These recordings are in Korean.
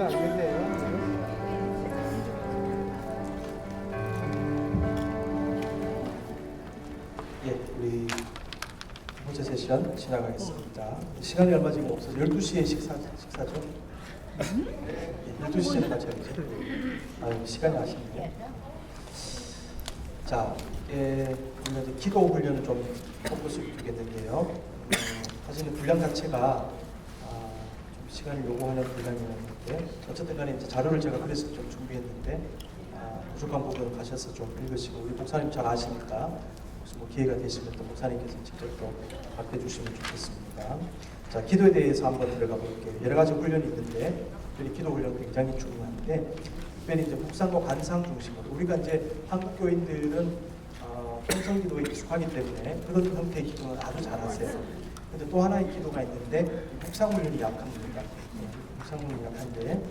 하시면 안 되세요. 예, 우리 두 번째 세션 지나가겠습니다. 시간이 얼마 지금 없어서 12시에 식사죠? 예, 12시에 마쳐야죠. 시간이 아쉽네요. 자, 우리가 이제 기도 훈련을 좀 포커스를 두겠는데요. 사실은 분량 자체가 좀 시간을 요구하는 분량이었는데 어쨌든 간에 이제 자료를 제가 그래서 좀 준비했는데 부족한 부분을 가셔서 좀 읽으시고 우리 목사님 잘 아시니까 혹시 뭐 기회가 되시면 또 목사님께서 직접 또 답해 주시면 좋겠습니다. 자, 기도에 대해서 한번 들어가 볼게요. 여러 가지 훈련이 있는데 특별히 기도 훈련 굉장히 중요한데 특별히 이제 묵상과 관상 중심으로 우리가 이제 한국 교인들은 평성 기도에 익숙하기 때문에 그런 형태의 기도는 아주 잘하세요. 근데 또 하나의 기도가 있는데 묵상 훈련이 약합니다. 묵상 훈련이 약한데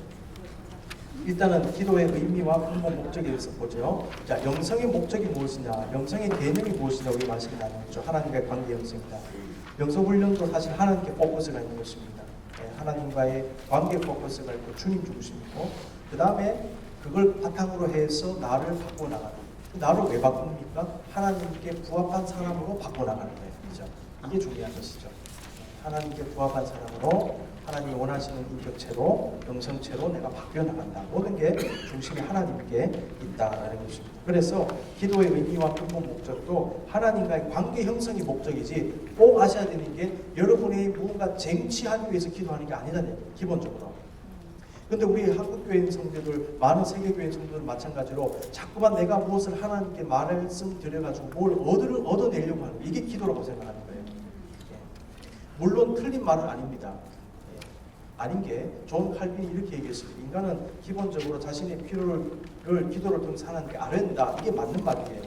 일단은 기도의 의미와 근본 목적에 대해서 보죠. 자, 영성의 목적이 무엇이냐, 영성의 개념이 무엇이냐 우리 말씀이 나누었죠. 하나님과의 관계 영성이다. 영성 훈련도 사실 하나님께 포커스가 있는 것입니다. 하나님과의 관계 포커스가 있고 주님 중심이고 그 다음에 그걸 바탕으로 해서 나를 바꿔 나가는. 나를 왜 바꿉니까? 하나님께 부합한 사람으로 바꿔 나가는 거예요. 그죠? 이게 중요한 것이죠. 하나님께 부합한 사람으로 하나님이 원하시는 인격체로 영성체로 내가 바뀌어 나간다. 모든 게 중심이 하나님께 있다라는 것입니다. 그래서 기도의 의미와 근본 목적도 하나님과의 관계 형성이 목적이지 꼭 아셔야 되는 게 여러분이 무언가 쟁취하기 위해서 기도하는 게 아니라는 얘기예요. 기본적으로. 근데 우리 한국교회 성도들, 많은 세계교회 성도들 마찬가지로 자꾸만 내가 무엇을 하나님께 말씀드려가지고 뭘 얻어내려고 하는 이게 기도라고 생각하는 거예요. 물론 틀린 말은 아닙니다. 아닌 게 존 칼빈이 이렇게 얘기했습니다. 인간은 기본적으로 자신의 필요를 기도를 통해서 하나님께 아뢰는다. 이게 맞는 말이에요.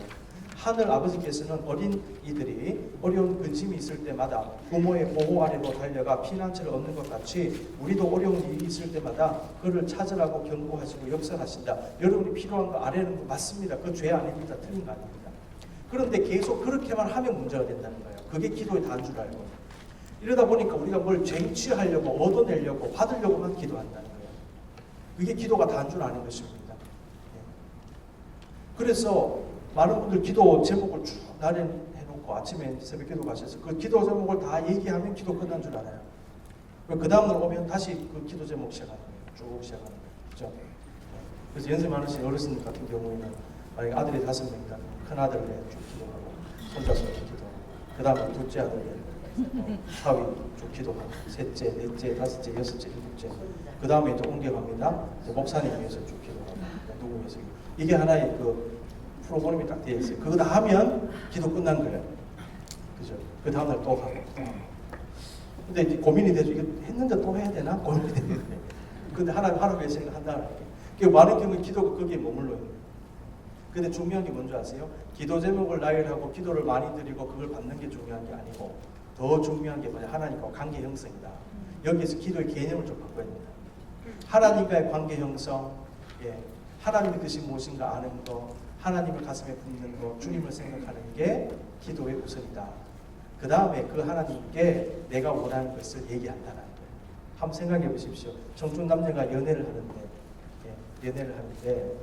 하늘 아버지께서는 어린 이들이 어려운 근심이 있을 때마다 부모의 보호 아래로 달려가 피난처를 얻는 것 같이 우리도 어려운 일이 있을 때마다 그를 찾으라고 경고하시고 역설하신다. 여러분이 필요한 거 아뢰는 거 맞습니다. 그 죄 아닙니다. 틀린 거 아닙니다. 그런데 계속 그렇게만 하면 문제가 된다는 거예요. 그게 기도의 단줄 알고. 이러다 보니까 우리가 뭘 쟁취하려고 얻어내려고 받으려고만 기도한다는 거예요. 그게 기도가 단 줄 아는 것입니다. 그래서 많은 분들 기도 제목을 쭉 나열해놓고 아침에 새벽 기도 가셔서 그 기도 제목을 다 얘기하면 기도 끝난 줄 알아요. 그 다음날 오면 다시 그 기도 제목 시작하는 거예요. 쭉 시작하는 거예요. 그렇죠? 그래서 연세 많으신 어르신 같은 경우에는 만약에 아들이 5명이다. 큰 아들을 쭉 기도하고 손자손 기도하고 그 다음에 둘째 아들을 사위 쭉 기도하고 셋째, 넷째, 다섯째, 여섯째, 일곱째 그 다음에 이제 옮겨갑니다. 이제 목사님 위해서 쭉 기도하고 누구 위해서 이게 하나의 그 프로그램이 딱 되어 있어요. 그거 다 하면 기도 끝난 거예요. 그죠? 그 다음날 또 하고. 근데 이제 고민이 되죠. 이거 했는데 또 해야 되나? 고민이 되요 근데 하나 위해서 한다. 그 많은 경우에 기도가 거기에 머물러 있는 거예요. 근데 중요한 게 뭔지 아세요? 기도 제목을 나열하고 기도를 많이 드리고 그걸 받는 게 중요한 게 아니고 더 중요한 게 뭐냐? 하나님과 관계 형성이다. 여기에서 기도의 개념을 좀 바꿔야 됩니다. 하나님과의 관계 형성, 하나님의 뜻이 무엇인가 아는 거, 하나님을 가슴에 품는 것, 주님을 생각하는 게 기도의 우선이다. 그 다음에 그 하나님께 내가 원하는 것을 얘기한다는 거예요. 한번 생각해 보십시오. 청춘 남녀가 연애를 하는데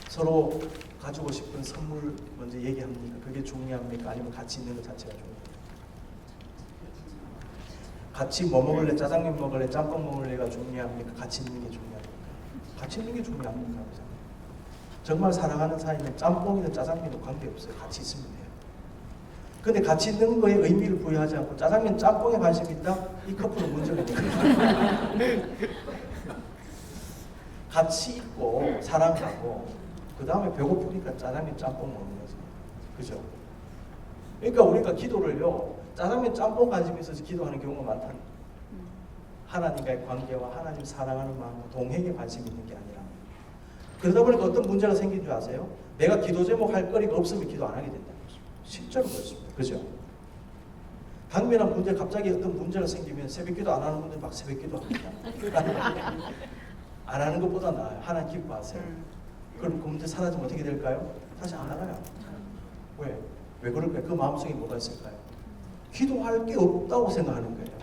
서로 가지고 싶은 선물 먼저 얘기합니까? 그게 중요합니까? 아니면 같이 있는 것 자체가 중요합니까? 같이 뭐 먹을래? 짜장면 먹을래? 짬뽕 먹을래가 중요합니까? 같이 있는 게 중요합니까? 같이 있는 게 중요합니까? 정말 사랑하는 사이는 짬뽕이든 짜장면이든 관계없어요. 같이 있으면 돼요. 근데 같이 있는 거에 의미를 부여하지 않고 짜장면, 짬뽕에 관심이 있다? 이 커플은 문제가 있는 거예요. 같이 있고 사랑하고 그 다음에 배고프니까 짜장면, 짬뽕 먹는 거죠. 그죠? 그러니까 우리가 기도를요. 짜장면, 짬뽕 관심이 있어서 기도하는 경우가 많다는 거예요. 하나님과의 관계와 하나님 사랑하는 마음과 동행에 관심이 있는 게 아니라 그러다 보니까 어떤 문제가 생긴 줄 아세요? 내가 기도 제목 할 거리가 없으면 기도 안 하게 된다는 거죠. 실제로 그렇습니다. 그죠? 당면한 문제 갑자기 어떤 문제가 생기면 새벽 기도 안 하는 분들 막 새벽 기도 합니다. 안 하는 것보다 나아요. 하나님 기뻐하세요. 그럼 그 문제 사라지면 어떻게 될까요? 다시 안 하나요? 왜? 왜 그럴까요? 그 마음속에 뭐가 있을까요? 기도할 게 없다고 생각하는 거예요.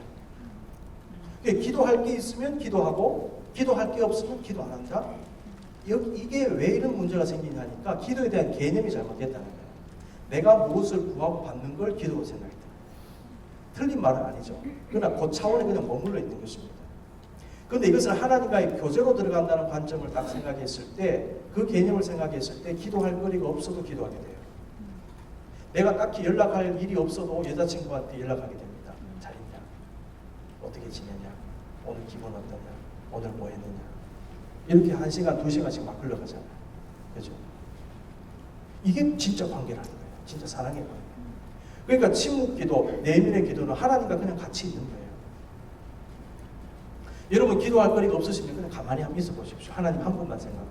기도할 게 있으면 기도하고 기도할 게 없으면 기도 안 한다? 이게 왜 이런 문제가 생기냐 하니까 기도에 대한 개념이 잘못됐다는 거예요. 내가 무엇을 구하고 받는 걸 기도로 생각했다. 틀린 말은 아니죠. 그러나 그 차원에 그냥 머물러 있는 것입니다. 그런데 이것을 하나님과의 교제로 들어간다는 관점을 딱 생각했을 때, 그 개념을 생각했을 때 기도할 거리가 없어도 기도하게 돼요. 내가 딱히 연락할 일이 없어도 여자친구한테 연락하게 됩니다. 잘 있냐? 어떻게 지내냐? 오늘 기분 어떠냐? 오늘 뭐 했느냐? 이렇게 1시간, 2시간씩 막 흘러가잖아요. 그죠? 이게 진짜 관계라는 거예요. 진짜 사랑의 관계. 그러니까 침묵 기도, 내면의 기도는 하나님과 그냥 같이 있는 거예요. 여러분 기도할 거리가 없으시면 그냥 가만히 한번 있어 보십시오. 하나님 한 분만 생각하고.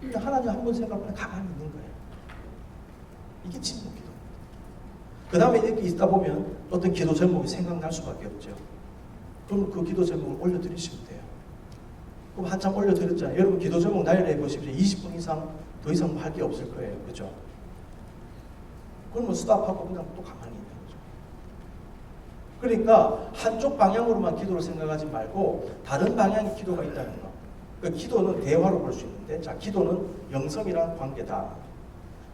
그냥 하나님 한 분 생각하면 가만히 있는 거예요. 이게 침묵 기도. 그 다음에 이렇게 있다 보면 어떤 기도 제목이 생각날 수밖에 없죠. 그럼 그 기도 제목을 올려드리시면 돼요. 그럼 한참 올려드렸잖아요. 여러분 기도 제목 나열해 보십시오. 20분 이상 더 이상 할 게 없을 거예요. 그죠? 그러면 스탑하고 그냥 또 가만히 있는 거죠. 그러니까 한쪽 방향으로만 기도를 생각하지 말고 다른 방향의 기도가 있다는 거. 그 기도는 대화로 볼 수 있는데, 자, 기도는 영성이란 관계다.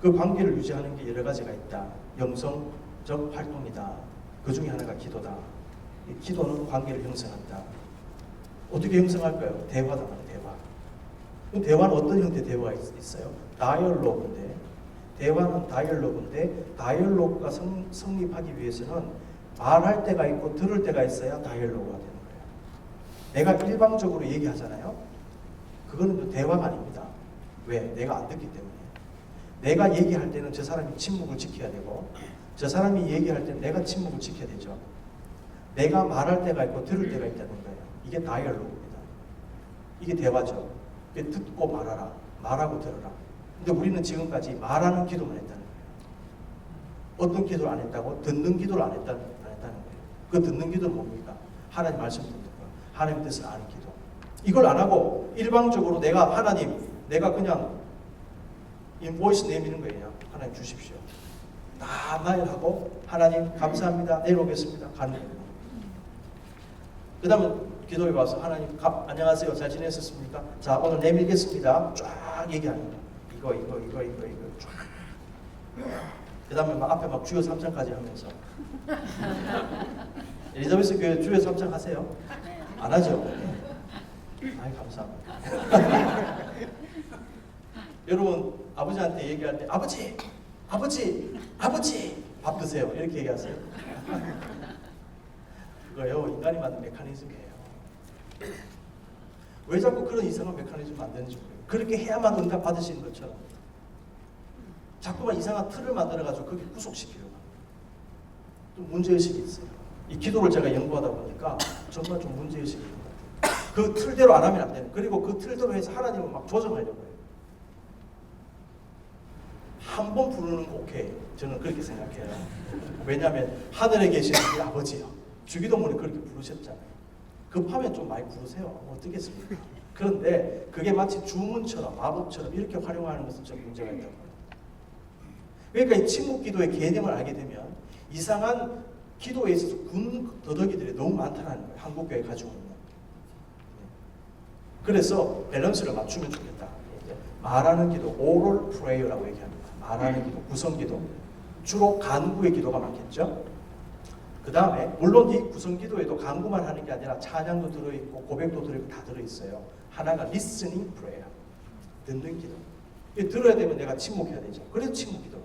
그 관계를 유지하는 게 여러 가지가 있다. 영성적 활동이다. 그 중에 하나가 기도다. 이 기도는 관계를 형성한다. 어떻게 형성할까요? 대화다. 대화. 대화는 어떤 형태의 대화가 있어요? 다이얼로그인데, 대화는 다이얼로그인데, 다이얼로그가 성립하기 위해서는 말할 때가 있고 들을 때가 있어야 다이얼로그가 되는 거예요. 내가 일방적으로 얘기하잖아요. 그거는 대화가 아닙니다. 왜? 내가 안 듣기 때문에. 내가 얘기할 때는 저 사람이 침묵을 지켜야 되고, 저 사람이 얘기할 때는 내가 침묵을 지켜야 되죠. 내가 말할 때가 있고 들을 때가 있다는 거예요. 이게 다이얼로그입니다. 이게 대화죠. 듣고 말하라. 말하고 들어라. 근데 우리는 지금까지 말하는 기도만 했다는 거예요. 어떤 기도를 안 했다고? 듣는 기도를 안 했다는 거예요. 그 듣는 기도는 뭡니까? 하나님 말씀 듣는 거. 하나님 뜻을 아는 기도. 이걸 안 하고 일방적으로 내가 하나님, 내가 그냥 인보이스 내미는 거예요. 하나님 주십시오. 다 나열하고 하나님 감사합니다. 내일 오겠습니다. 가는 거예요. 그 다음에 기도에 와서 하나님 안녕하세요. 잘 지내셨습니까? 자, 오늘 내밀겠습니다. 쫙 얘기하는 거예요. 이거 쫙. 그 다음에 막 앞에 막 주여 3장까지 하면서 엘리자베스 교회 주여 3장 하세요? 안 하죠? 아이 감사합니다. 여러분 아버지한테 얘기할 때 아버지 밥 드세요 이렇게 얘기하세요. 그거요 인간이 만든 메커니즘이에요. 왜 자꾸 그런 이상한 메커니즘 만드는지 모르겠어요. 그렇게 해야만 응답 받으시는 것처럼 자꾸만 이상한 틀을 만들어가지고 그게 구속시키려고 합니다. 좀 문제의식이 있어요. 이 기도를 제가 연구하다 보니까 정말 좀 문제의식이 있는 것 같아요. 그 틀대로 안 하면 안 돼요. 그리고 그 틀대로 해서 하나님을 막 조정하려고 해요. 한 번 부르는 거 오케이. 저는 그렇게 생각해요. 왜냐하면 하늘에 계시는 우리 아버지요. 주기도문에 그렇게 부르셨잖아요. 급하면 좀 많이 부르세요. 어떻겠습니까? 그런데 그게 마치 주문처럼 마법처럼 이렇게 활용하는 것은 좀 문제가 있다고 해요. 그러니까 이 침묵 기도의 개념을 알게 되면 이상한 기도에 있어서 군 더덕이들이 너무 많다는 거예요. 한국교회 가지고 있는. 그래서 밸런스를 맞추면 좋겠다. 말하는 기도, 오럴 프레이어라고 얘기합니다. 말하는 기도, 구성 기도. 주로 간구의 기도가 많겠죠. 그 다음에 물론 이 구성 기도에도 간구만 하는 게 아니라 찬양도 들어있고 고백도 들어있고 다 들어있어요. 하나가 listening prayer, 듣는 기도. 들어야 되면 내가 침묵해야 되죠. 그래서 침묵 기도예요.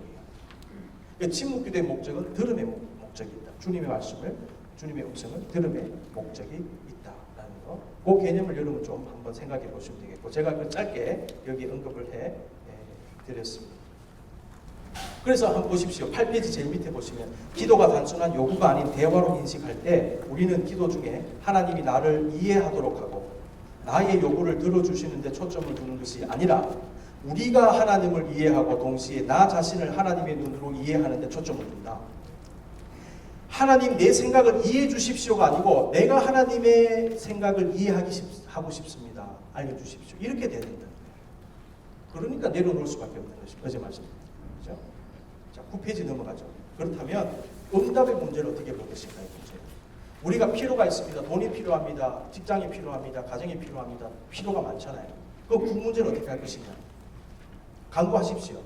침묵 기도의 목적은 들음의 목적이 있다. 주님의 말씀을, 주님의 음성을 들음의 목적이 있다라는 거. 그 개념을 여러분 좀 한번 생각해 보시면 되겠고, 제가 그 짧게 여기 언급을 해 드렸습니다. 그래서 한번 보십시오. 8페이지 제일 밑에 보시면 기도가 단순한 요구가 아닌 대화로 인식할 때 우리는 기도 중에 하나님이 나를 이해하도록 하고 나의 요구를 들어주시는데 초점을 두는 것이 아니라 우리가 하나님을 이해하고 동시에 나 자신을 하나님의 눈으로 이해하는 데 초점을 둔다. 하나님 내 생각을 이해해 주십시오가 아니고 내가 하나님의 생각을 이해하고 싶습니다. 알려주십시오. 이렇게 돼야 된다. 그러니까 내려놓을 수밖에 없는 것입니다. 어제 말씀드렸죠. 그렇죠? 자, 9페이지 넘어가죠. 그렇다면 응답의 문제를 어떻게 볼 것인가요? 문제. 우리가 필요가 있습니다. 돈이 필요합니다. 직장이 필요합니다. 가정이 필요합니다. 필요가 많잖아요. 그 문제는 어떻게 할 것이냐. 강구하십시오.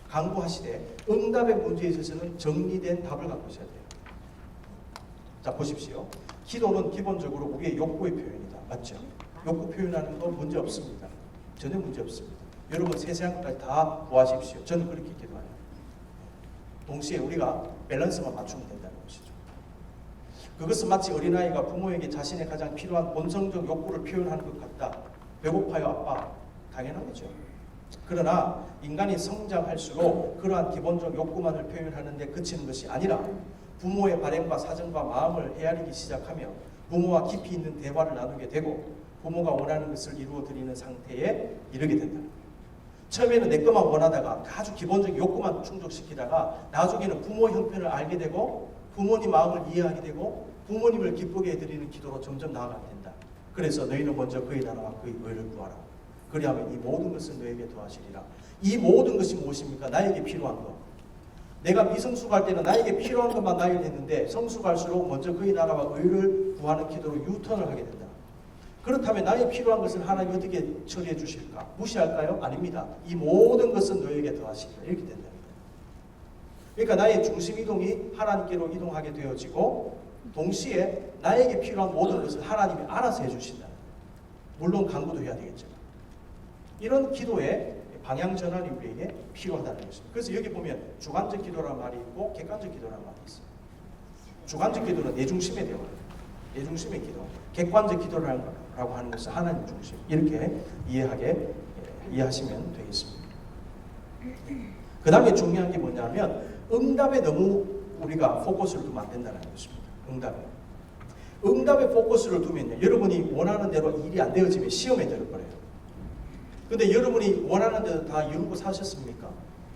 강구하시되 응답의 문제에 있어서는 정리된 답을 갖고 있어야 돼요. 자, 보십시오. 기도는 기본적으로 우리의 욕구의 표현이다. 맞죠? 욕구 표현하는 건 문제 없습니다. 전혀 문제 없습니다. 여러분 세세한 것까지 다 구하십시오. 저는 그렇게 기도해요. 동시에 우리가 밸런스만 맞추면 된다는 것이죠. 그것은 마치 어린아이가 부모에게 자신의 가장 필요한 본성적 욕구를 표현하는 것 같다. 배고파요, 아빠. 당연한 거죠. 그러나 인간이 성장할수록 그러한 기본적 욕구만을 표현하는 데 그치는 것이 아니라 부모의 바램과 사정과 마음을 헤아리기 시작하며 부모와 깊이 있는 대화를 나누게 되고 부모가 원하는 것을 이루어 드리는 상태에 이르게 된다. 처음에는 내 것만 원하다가 아주 기본적인 욕구만 충족시키다가 나중에는 부모 형편을 알게 되고 부모님 마음을 이해하게 되고 부모님을 기쁘게 해드리는 기도로 점점 나아가게 된다. 그래서 너희는 먼저 그의 나라와 그의 의를 구하라. 그리하면 이 모든 것은 너에게 더하시리라. 이 모든 것이 무엇입니까? 나에게 필요한 것. 내가 미성숙할 때는 나에게 필요한 것만 나열했는데 성숙할수록 먼저 그의 나라와 의를 구하는 기도로 유턴을 하게 된다. 그렇다면 나에게 필요한 것을 하나님 어떻게 처리해 주실까? 무시할까요? 아닙니다. 이 모든 것은 너에게 더하시리라. 이렇게 된다. 그러니까 나의 중심 이동이 하나님께로 이동하게 되어지고 동시에 나에게 필요한 모든 것을 하나님이 알아서 해주신다. 물론 간구도 해야 되겠죠. 이런 기도의 방향 전환이 우리에게 필요하다는 것입니다. 그래서 여기 보면 주관적 기도라는 말이 있고 객관적 기도라는 말이 있어요. 주관적 기도는 내 중심의 대화, 내 중심의 기도. 객관적 기도라고 하는 것은 하나님 중심. 이렇게 이해하시면 되겠습니다. 그 다음에 중요한 게 뭐냐면 응답에 너무 우리가 포커스를 두면 안 된다는 것입니다. 응답에 포커스를 두면요, 여러분이 원하는 대로 일이 안 되어지면 시험에 들을 거예요. 근데 여러분이 원하는 대로 다 이루고 사셨습니까?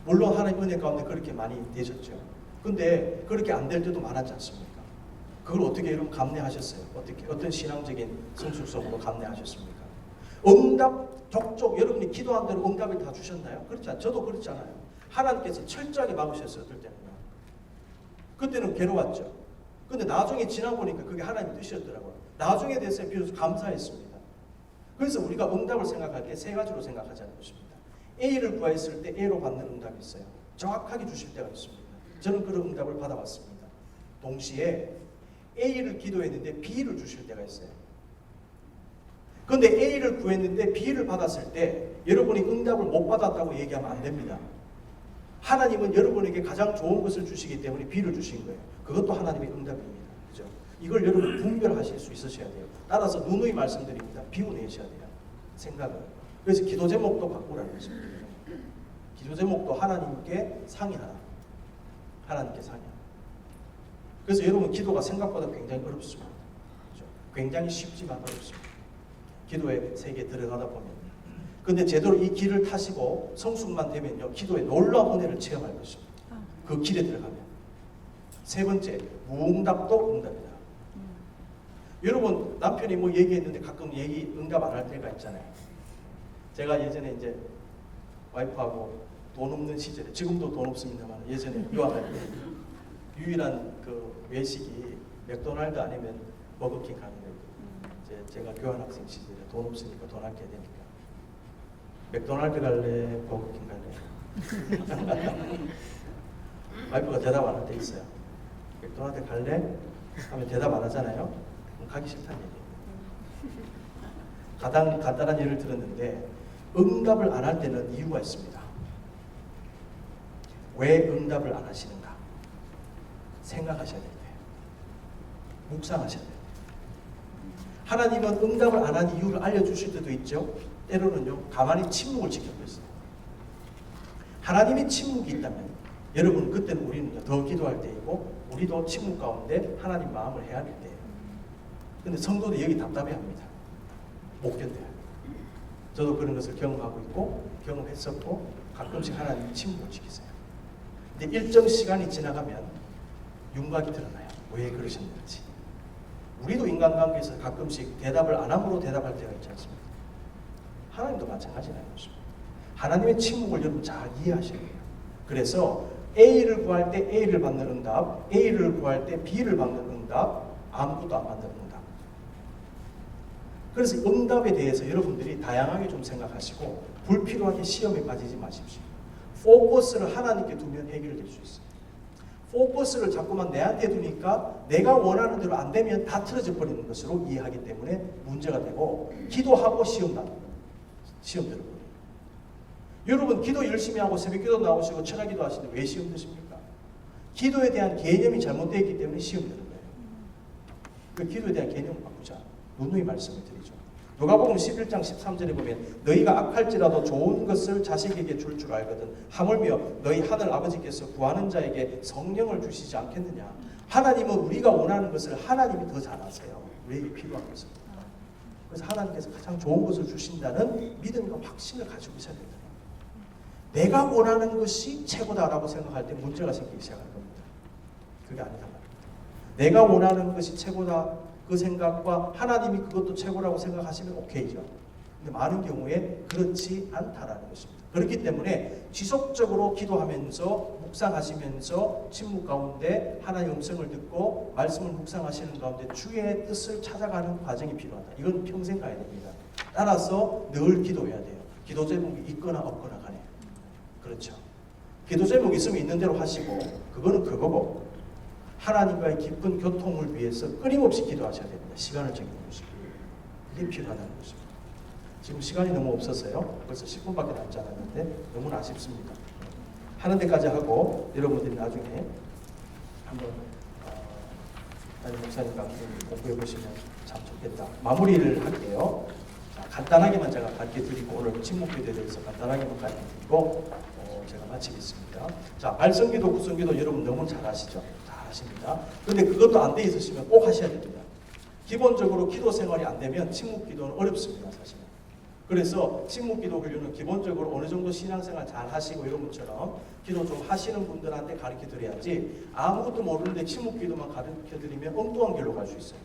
물론 하나님 은혜 가운데 그렇게 많이 되셨죠. 근데 그렇게 안 될 때도 많았지 않습니까? 그걸 어떻게 여러분 감내하셨어요? 어떤 신앙적인 성숙성으로 감내하셨습니까? 응답 족족 여러분이 기도한 대로 응답을 다 주셨나요? 그렇지 않아요. 저도 그렇지 않아요. 하나님께서 철저하게 막으셨어요. 어떨 때는요. 그때는 괴로웠죠. 근데 나중에 지나보니까 그게 하나님 뜻이었더라고요. 나중에 대해서 비로소 감사했습니다. 그래서 우리가 응답을 생각할 때 세 가지로 생각하자는 것입니다. A를 구했을 때 A로 받는 응답이 있어요. 정확하게 주실 때가 있습니다. 저는 그런 응답을 받아봤습니다. 동시에 A를 기도했는데 B를 주실 때가 있어요. 그런데 A를 구했는데 B를 받았을 때 여러분이 응답을 못 받았다고 얘기하면 안 됩니다. 하나님은 여러분에게 가장 좋은 것을 주시기 때문에 B를 주신 거예요. 그것도 하나님의 응답입니다. 그죠? 이걸 여러분 분별하실 수 있으셔야 돼요. 따라서 누누이 말씀드립니다. 비워내셔야 돼요. 생각을. 그래서 기도 제목도 바꾸라는 것입니다. 기도 제목도 하나님께 상의하라. 하나님께 상의하라. 그래서 여러분 기도가 생각보다 굉장히 어렵습니다. 그죠? 굉장히 쉽지만 어렵습니다. 기도의 세계에 들어가다 보면. 근데 제대로 이 길을 타시고 성숙만 되면요, 기도의 놀라운 은혜를 체험할 것입니다. 그 길에 들어가면. 세 번째, 무응답도 응답이다. 여러분 남편이 뭐 얘기했는데 가끔 응답 안 할 때가 있잖아요. 제가 예전에 이제 와이프하고 돈 없는 시절에, 지금도 돈 없습니다만 예전에 유학할 때 유일한 그 외식이 맥도날드 아니면 버거킹 가는 거예요. 제가 교환학생 시절에 돈 없으니까 돈 아껴야 되니까 맥도날드 갈래, 버거킹 갈래. 와이프가 대답 안 할 때 있어요. 맥도날드 갈래? 하면 대답 안 하잖아요. 그럼 가기 싫다는 얘기예요. 가장 간단한 예를 들었는데 응답을 안 할 때는 이유가 있습니다. 왜 응답을 안 하시는가? 생각하셔야 돼요. 묵상하셔야 돼요. 하나님은 응답을 안 한 이유를 알려주실 때도 있죠. 때로는요, 가만히 침묵을 지키고 있어요. 하나님의 침묵이 있다면 여러분 그때는 우리는 더 기도할 때이고 우리도 침묵 가운데 하나님 마음을 헤아릴 때예요. 근데 성도도 여기 답답해합니다. 못 견뎌요. 저도 그런 것을 경험하고 있고 경험했었고 가끔씩 하나님이 침묵을 지키세요. 근데 일정 시간이 지나가면 윤곽이 드러나요. 왜 그러셨는지. 우리도 인간관계에서 가끔씩 대답을 안 함으로 대답할 때가 있지 않습니까? 하나님도 마찬가지라는 것입니다. 하나님의 침묵을 여러분 잘 이해하셔야 돼요. 그래서 A를 구할 때 A를 받는 응답, A를 구할 때 B를 받는 응답, 아무것도 안 만듭니다. 그래서 응답에 대해서 여러분들이 다양하게 좀 생각하시고 불필요하게 시험에 빠지지 마십시오. 포커스를 하나님께 두면 해결될 수 있어요. 포커스를 자꾸만 내한테 두니까 내가 원하는 대로 안 되면 다 틀어져 버리는 것으로 이해하기 때문에 문제가 되고, 기도하고 시험 들어버려요. 여러분 기도 열심히 하고 새벽기도 나오시고 철학기도 하시는데 왜 시험 드십니까? 기도에 대한 개념이 잘못되어 있기 때문에 시험 드는 거예요. 그 기도에 대한 개념을 바꾸자. 누누이 말씀을 드리죠. 누가복음 11장 13절에 보면 너희가 악할지라도 좋은 것을 자식에게 줄 줄 알거든 하물며 너희 하늘 아버지께서 구하는 자에게 성령을 주시지 않겠느냐. 하나님은 우리가 원하는 것을 하나님이 더 잘 아세요. 우리에게 필요한 것을. 그래서 하나님께서 가장 좋은 것을 주신다는 믿음과 확신을 가지고 있어야 된다. 내가 원하는 것이 최고다라고 생각할 때 문제가 생기기 시작할 겁니다. 그게 아니다 말입니다. 내가 원하는 것이 최고다 그 생각과 하나님이 그것도 최고라고 생각하시면 오케이죠. 근데 많은 경우에 그렇지 않다라는 것입니다. 그렇기 때문에 지속적으로 기도하면서 묵상하시면서 침묵 가운데 하나님의 음성을 듣고 말씀을 묵상하시는 가운데 주의 뜻을 찾아가는 과정이 필요하다. 이건 평생 가야 됩니다. 따라서 늘 기도해야 돼요. 기도 제목이 있거나 없거나 간에. 그렇죠. 기도 제목이 있으면 있는 대로 하시고 그거는 그거고, 하나님과의 깊은 교통을 위해서 끊임없이 기도하셔야 됩니다. 시간을 정해놓으시고 그게 필요하다는 것입니다. 지금 시간이 너무 없어서요. 벌써 10분밖에 남지 않았는데 너무나 아쉽습니다. 하는 데까지 하고 여러분들이 나중에 한번 담임 목사님과 공부해 보시면 참 좋겠다. 마무리를 할게요. 자, 간단하게만 제가 가르쳐드리고 오늘 침묵기도에 대해서 간단하게만 가르쳐드리고 제가 마치겠습니다. 자, 말씀기도, 구성기도 여러분 너무 잘 아시죠? 하십니다. 그런데 그것도 안 돼 있으시면 꼭 하셔야 됩니다. 기본적으로 기도 생활이 안 되면 침묵 기도는 어렵습니다, 사실은. 그래서 침묵 기도 훈련은 기본적으로 어느 정도 신앙생활 잘 하시고 여러분처럼 기도 좀 하시는 분들한테 가르쳐 드려야지, 아무것도 모르는데 침묵 기도만 가르쳐 드리면 엉뚱한 길로 갈 수 있어요.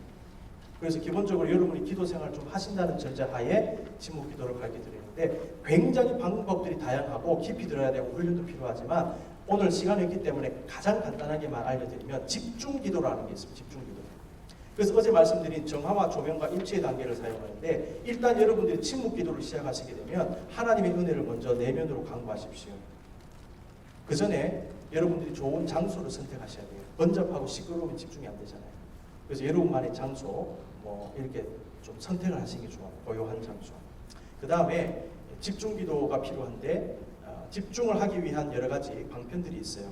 그래서 기본적으로 여러분이 기도 생활 좀 하신다는 전제하에 침묵 기도를 가르쳐 드리는데, 굉장히 방법들이 다양하고 깊이 들어야 되고 훈련도 필요하지만 오늘 시간이 없기 때문에 가장 간단하게만 알려드리면 집중 기도라는 게 있습니다. 집중 기도. 그래서 어제 말씀드린 정화와 조명과 일치의 단계를 사용하는데, 일단 여러분들이 침묵 기도를 시작하시게 되면 하나님의 은혜를 먼저 내면으로 강구하십시오. 그 전에 여러분들이 좋은 장소를 선택하셔야 돼요. 번잡하고 시끄러우면 집중이 안 되잖아요. 그래서 여러분만의 장소 이렇게 좀 선택을 하시는 게 좋아요. 고요한 장소. 그 다음에 집중 기도가 필요한데 집중을 하기 위한 여러 가지 방편들이 있어요.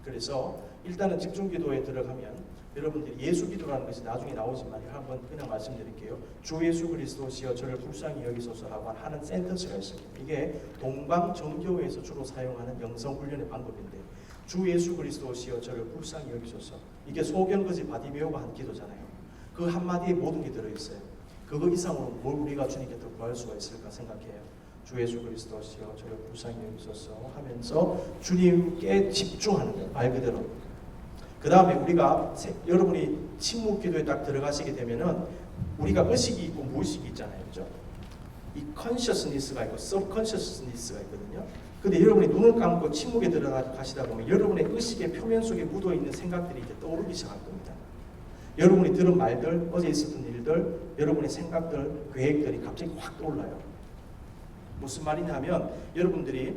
그래서 일단은 집중 기도에 들어가면 여러분들이 예수 기도라는 것이 나중에 나오지만 한번 그냥 말씀드릴게요. 주 예수 그리스도시여 저를 불쌍히 여기소서라고 하는 센텐스가 있습니다. 이게 동방 정교회에서 주로 사용하는 영성 훈련의 방법인데, 주 예수 그리스도시여 저를 불쌍히 여기소서. 이게 소경거지 바디메오가 한 기도잖아요. 그 한마디에 모든 게 들어있어요. 그거 이상으로 뭘 우리가 주님께 더 구할 수가 있을까 생각해요. 주 예수 그리스도시여 저를 불쌍히 여기소서 하면서 주님께 집중하는 거예요. 말 그대로. 그 다음에 우리가 여러분이 침묵 기도에 딱 들어가시게 되면은 우리가 의식이 있고 무의식이 있잖아요. 그죠? 이 컨셔스니스가 있고 서브컨셔스니스가 있거든요. 근데 여러분이 눈을 감고 침묵에 들어가시다 보면 여러분의 의식의 표면 속에 묻어있는 생각들이 이제 떠오르기 시작할 겁니다. 여러분이 들은 말들, 어제 있었던 일들, 여러분의 생각들, 계획들이 갑자기 확 떠올라요. 무슨 말이냐면 여러분들이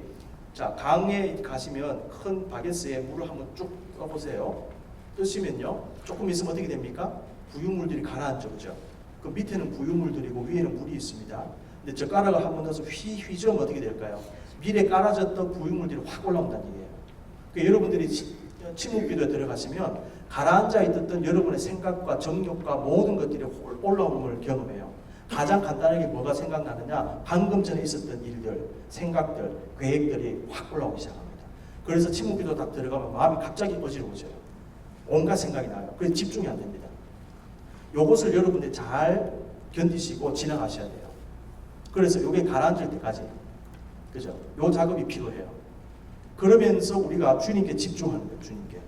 자 강에 가시면 큰 바게스에 물을 한번 쭉 떠보세요. 뜨시면요 조금 있으면 어떻게 됩니까? 부유물들이 가라앉죠. 그죠? 그 밑에는 부유물들이고 위에는 물이 있습니다. 근데 젓가락을 한번 넣어서 휘저으면 어떻게 될까요? 밀에 깔아졌던 부유물들이 확 올라온다는 얘기예요. 그러니까 여러분들이 침묵기도에 들어가시면 가라앉아 있던 여러분의 생각과 정욕과 모든 것들이 올라오는 걸 경험해요. 가장 간단하게 뭐가 생각나느냐? 방금 전에 있었던 일들, 생각들, 계획들이 확 올라오기 시작합니다. 그래서 침묵기도 딱 들어가면 마음이 갑자기 어지러워져요. 온갖 생각이 나요. 그래서 집중이 안 됩니다. 요것을 여러분들이 잘 견디시고 지나가셔야 돼요. 그래서 요게 가라앉을 때까지, 그죠? 요 작업이 필요해요. 그러면서 우리가 주님께 집중하는 거예요. 주님께.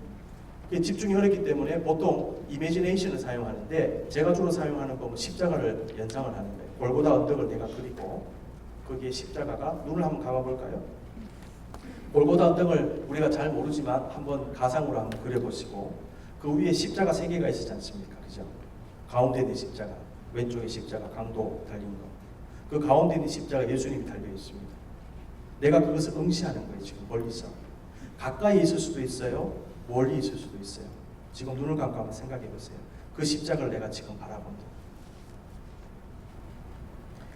집중이 어렵기 때문에 보통 이미지네이션을 사용하는데, 제가 주로 사용하는 건 십자가를 연상을 하는 거예요. 골고다 언덕을 내가 그리고 거기에 십자가가, 눈을 한번 감아볼까요? 골고다 언덕을 우리가 잘 모르지만 한번 가상으로 한번 그려보시고, 그 위에 십자가 3개가 있었지 않습니까? 그죠? 가운데 있는 십자가, 왼쪽에 십자가 강도 달린 거. 그 가운데 있는 십자가 예수님이 달려 있습니다. 내가 그것을 응시하는 거예요. 지금 멀리서. 가까이 있을 수도 있어요. 멀리 있을 수도 있어요. 지금 눈을 감고 한번 생각해 보세요. 그 십자가를 내가 지금 바라본다.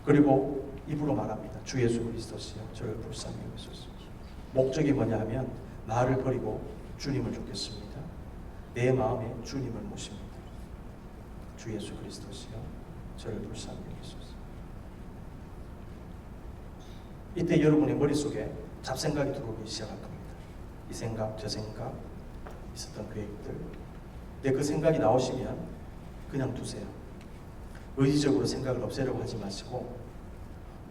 그리고 입으로 말합니다. 주 예수 그리스도시여 저를 불쌍히 여기소서. 목적이 뭐냐 하면 나를 버리고 주님을 쫓겠습니다. 내 마음에 주님을 모십니다. 주 예수 그리스도시여 저를 불쌍히 여기소서. 이때 여러분의 머릿속에 잡생각이 들어오기 시작할 겁니다. 이 생각, 저 생각, 있었던 계획들. 근데 그 생각이 나오시면 그냥 두세요. 의지적으로 생각을 없애려고 하지 마시고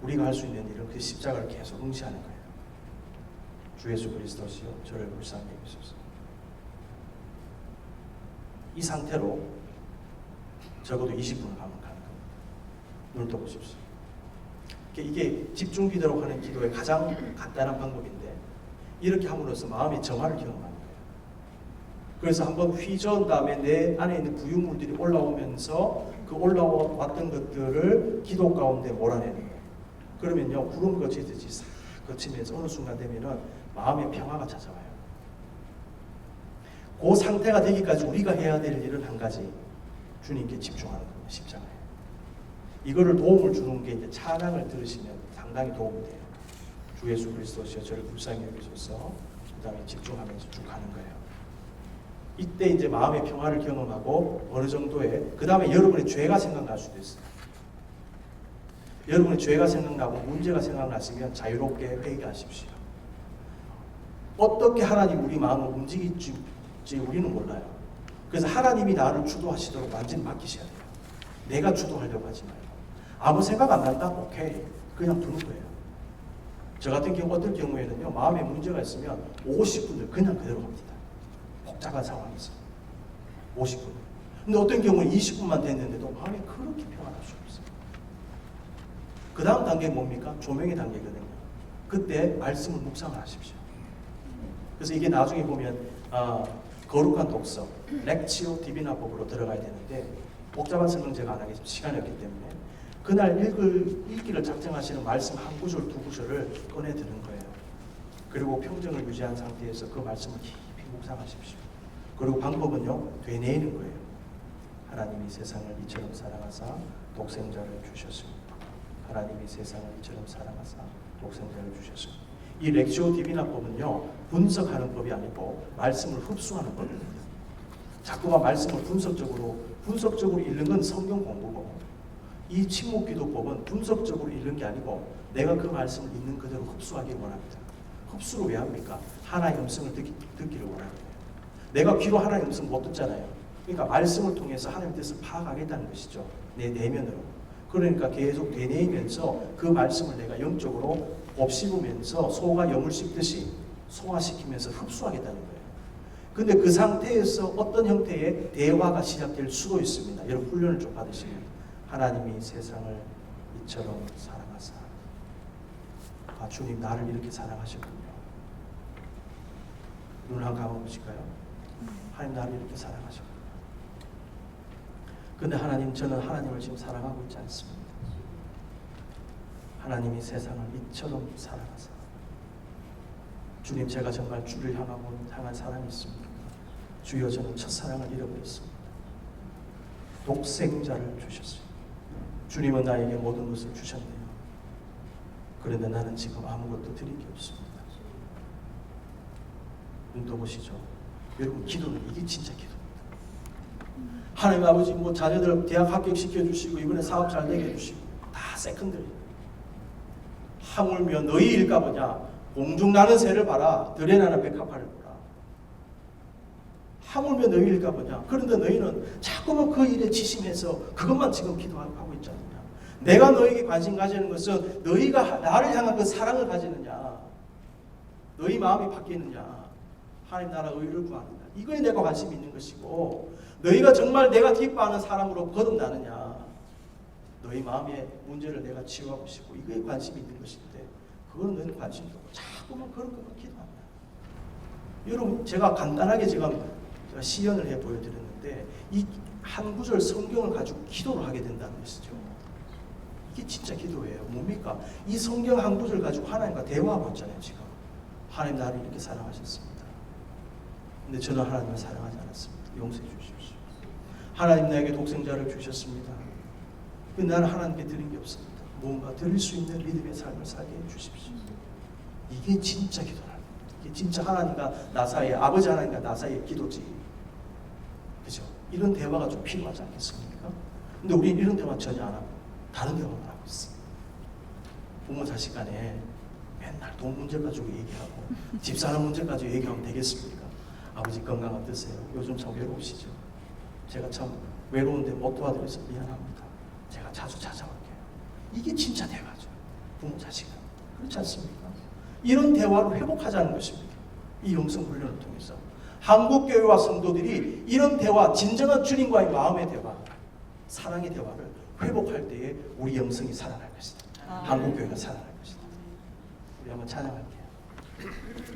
우리가 할 수 있는 일은 그 십자가를 계속 응시하는 거예요. 주 예수 그리스도시여 저를 불쌍히 여기소서. 이 상태로 적어도 20분을 가면 가는 겁니다. 눈을 떠보십시오. 이게 집중 기도라고 하는 기도의 가장 간단한 방법인데 이렇게 함으로써 마음의 정화를 경험하는 거예요. 그래서 한번 휘저은 다음에 내 안에 있는 부유물들이 올라오면서 그 올라왔던 것들을 기도 가운데 몰아내는 거예요. 그러면요 구름 거치듯이 싹 거치면서 어느 순간 되면은 마음의 평화가 찾아와요. 그 상태가 되기까지 우리가 해야 될 일은 한 가지, 주님께 집중하는 겁니다. 십자가에. 이거를 도움을 주는 게 이제 찬양을 들으시면 상당히 도움이 돼요. 주 예수 그리스도시여 저를 불쌍히 여기소서. 그다음에 집중하면서 쭉 가는 거예요. 이때 이제 마음의 평화를 경험하고 어느 정도의 그 다음에 여러분의 죄가 생각날 수도 있어요. 여러분의 죄가 생각나고 문제가 생각나시면 자유롭게 회개하십시오. 어떻게 하나님 우리 마음을 움직일지 우리는 몰라요. 그래서 하나님이 나를 주도하시도록 완전히 맡기셔야 돼요. 내가 주도하려고 하지 말고. 아무 생각 안 난다? 오케이. 그냥 두는 거예요. 저 같은 경우 어떤 경우에는요. 마음에 문제가 있으면 50분을 그냥 그대로 갑니다. 복잡한 상황에서 50분. 근데 어떤 경우는 20분만 됐는데도 마음이 그렇게 평안할 수 없어요. 그 다음 단계는 뭡니까? 조명의 단계거든요. 그때 말씀을 묵상을 하십시오. 그래서 이게 나중에 보면 거룩한 독서, 렉치오 디비나법으로 들어가야 되는데 복잡한 설명 제가 안 하겠습니다. 시간이 없기 때문에 그날 읽기를 작정하시는 말씀 한 구절, 두 구절을 꺼내드는 거예요. 그리고 평정을 유지한 상태에서 그 말씀을 깊이 묵상하십시오. 그리고 방법은요, 되뇌이는 거예요. 하나님이 세상을 이처럼 사랑하사 독생자를 주셨습니다. 하나님이 세상을 이처럼 사랑하사 독생자를 주셨습니다. 이 렉시오 디비나법은요, 분석하는 법이 아니고 말씀을 흡수하는 법입니다. 자꾸만 말씀을 분석적으로 읽는 건 성경 공부고, 이 침묵기도법은 분석적으로 읽는 게 아니고 내가 그 말씀을 있는 그대로 흡수하기를 원합니다. 흡수를 왜 합니까? 하나의 음성을 듣기를 원하는 거예요. 내가 귀로 하나의 음성 못 듣잖아요. 그러니까 말씀을 통해서 하나님의 뜻을 파악하겠다는 것이죠. 내 내면으로. 그러니까 계속 되뇌이면서 그 말씀을 내가 영적으로 곱씹으면서 소가 염을 씹듯이 소화시키면서 흡수하겠다는 거예요. 근데 그 상태에서 어떤 형태의 대화가 시작될 수도 있습니다. 여러분 훈련을 좀 받으시면 하나님이 세상을 이처럼 사랑하사. 주님 나를 이렇게 사랑하셨군요. 눈을 한번 감아보실까요? 하나님 나를 이렇게 사랑하셨군요. 근데 하나님 저는 하나님을 지금 사랑하고 있지 않습니다. 하나님이 세상을 이처럼 사랑하사. 주님 제가 정말 주를 향한 사랑이 있습니까? 주여 저는 첫사랑을 잃어버렸습니다. 독생자를 주셨습니다. 주님은 나에게 모든 것을 주셨네요. 그런데 나는 지금 아무것도 드릴 게 없습니다. 눈 떠보시죠. 여러분 기도는 이게 진짜 기도입니다. 하나님 아버지 뭐 자녀들 대학 합격시켜 주시고 이번에 사업 잘 되게 해주시고 다 세컨드리. 하물며 너희 일까 보냐 공중 나는 새를 봐라 들에 나는 백합화를 보라. 하물며 너희 일까 보냐. 그런데 너희는 자꾸만 그 일에 치심해서 그것만 지금 기도하고 있지 않느냐. 내가 너에게 관심 가지는 것은 너희가 나를 향한 그 사랑을 가지느냐, 너희 마음이 바뀌느냐, 하나님 나라 의를 구하느냐, 이거에 내가 관심이 있는 것이고, 너희가 정말 내가 기뻐하는 사람으로 거듭나느냐, 너희 마음의 문제를 내가 치유하고 싶고 이거에 관심이 있는 것인데 그거는 너희는 관심이 없고 자꾸만 그런 것만 기도한다. 여러분 제가 간단하게 지금 제가 시연을 해 보여드렸는데 이 한 구절 성경을 가지고 기도를 하게 된다는 것이죠. 이게 진짜 기도예요. 뭡니까? 이 성경 한 구절 가지고 하나님과 대화하고 있잖아요. 지금 하나님 나를 이렇게 사랑하셨습니다. 근데 저는 하나님을 사랑하지 않았습니다. 용서해 주십시오. 하나님 나에게 독생자를 주셨습니다. 근데 나는 하나님께 드린 게 없습니다. 뭔가 드릴 수 있는 믿음의 삶을 살게 해 주십시오. 이게 진짜 기도랍니다. 이게 진짜 하나님과 나 사이에, 아버지 하나님과 나 사이의 기도지. 그죠? 이런 대화가 좀 필요하지 않겠습니까? 근데 우리는 이런 대화 전혀 안 하고 다른 대화만 하고 있어요. 부모 자식 간에 맨날 돈 문제 가지고 얘기하고 집 사는 문제 가지고 얘기하면 되겠습니까? 아버지 건강 어떠세요? 요즘 참 외로우시죠? 제가 참 외로운데 못 도와드려서 미안합니다. 제가 자주 찾아올게요. 이게 진짜 대화죠. 부모 자식은. 그렇지 않습니까? 이런 대화를 회복하자는 것입니다. 이 영성 훈련을 통해서. 한국 교회와 성도들이 이런 대화, 진정한 주님과의 마음의 대화, 사랑의 대화를 회복할 때에 우리 영성이 살아날 것이다. 한국 교회가 살아날 것이다. 우리 한번 찬양할게요.